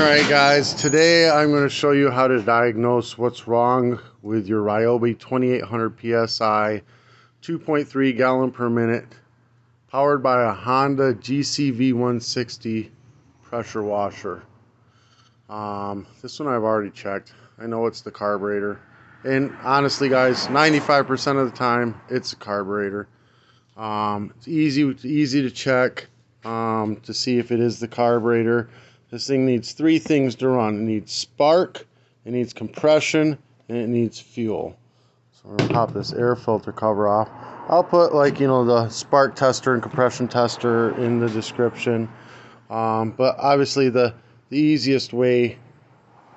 Alright guys, today I'm going to show you how to diagnose what's wrong with your Ryobi 2800 PSI 2.3 gallon per minute powered by a Honda GCV 160 pressure washer. This one I've already checked. I know it's the carburetor, and honestly guys, 95% of the time it's a carburetor. It's easy to check to see if it is the carburetor. This thing needs three things to run. It needs spark, it needs compression, and it needs fuel. So I'm going to pop this air filter cover off. I'll put the spark tester and compression tester in the description. But obviously the easiest way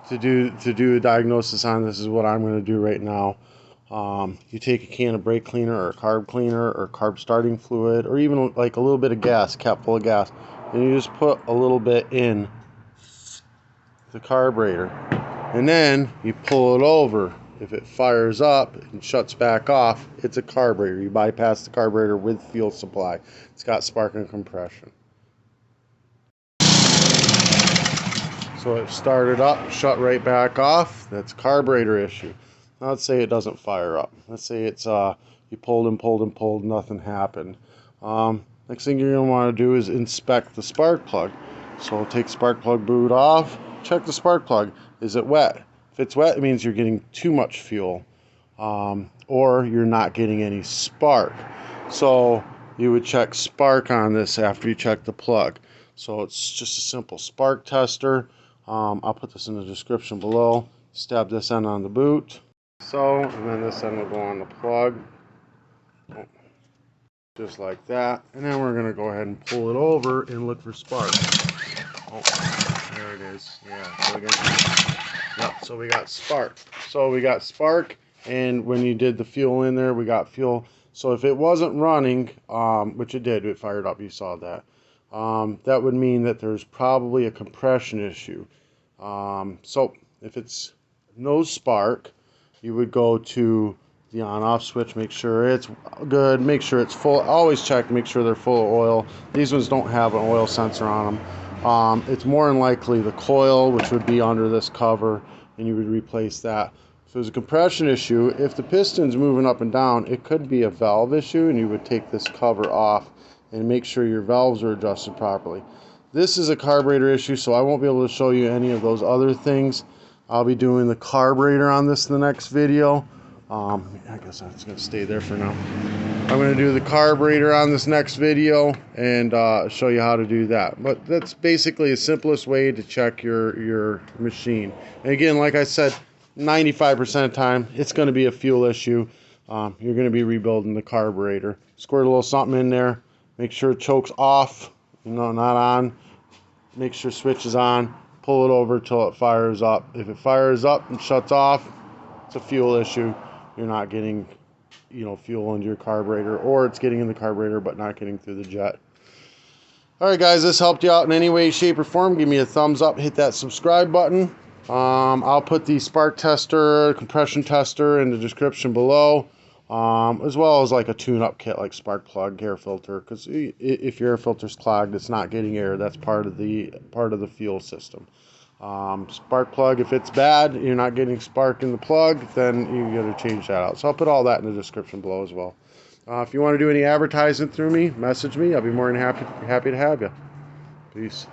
to do a diagnosis on this is what I'm going to do right now. You take a can of brake cleaner or carb cleaner or carb starting fluid, or even like a little bit of gas, cap full of gas, and you just put a little bit in the carburetor, and then you pull it over. If it fires up and shuts back off, it's a carburetor. You bypass the carburetor with fuel supply. It's got spark and compression. So it started up, shut right back off. That's carburetor issue. Now let's say it doesn't fire up. Let's say it's you pulled and pulled and pulled, nothing happened. Next thing you're going to want to do is inspect the spark plug. So take spark plug boot off, check the spark plug. Is it wet? If it's wet, it means you're getting too much fuel, or you're not getting any spark. So you would check spark on this after you check the plug. So it's just a simple spark tester. I'll put this in the description below. Stab this end on the boot. So, and then this end will go on the plug. Just like that. And then we're going to go ahead and pull it over and look for spark. Oh, there it is. Yeah, so we got spark. So we got spark, and when you did the fuel in there, we got fuel. So if it wasn't running, which it did, it fired up, you saw that. That would mean that there's probably a compression issue. So if it's no spark, you would go to the on-off switch, make sure it's good, make sure it's full. Always check, make sure they're full of oil. These ones don't have an oil sensor on them. It's more than likely the coil, which would be under this cover, and you would replace that. If it was a compression issue, if the piston's moving up and down, it could be a valve issue, and you would take this cover off and make sure your valves are adjusted properly. This is a carburetor issue, so I won't be able to show you any of those other things. I'll be doing the carburetor on this in the next video. I guess that's going to stay there for now. I'm going to do the carburetor on this next video and show you how to do that. But that's basically the simplest way to check your machine. And again, like I said, 95% of the time, it's going to be a fuel issue. You're going to be rebuilding the carburetor. Squirt a little something in there. Make sure it chokes off, not on. Make sure switch is on. Pull it over till it fires up. If it fires up and shuts off, it's a fuel issue. You're not getting, fuel into your carburetor, or it's getting in the carburetor but not getting through the jet. Alright guys, this helped you out in any way, shape, or form. Give me a thumbs up, hit that subscribe button. I'll put the spark tester, compression tester in the description below, as well as like a tune-up kit like spark plug, air filter, because if your air filter's clogged, it's not getting air. That's part of the fuel system. Spark plug, if it's bad, you're not getting spark in the plug, then you got to change that out. So I'll put all that in the description below as well. If you want to do any advertising through me, message me. I'll be more than happy to have you. Peace.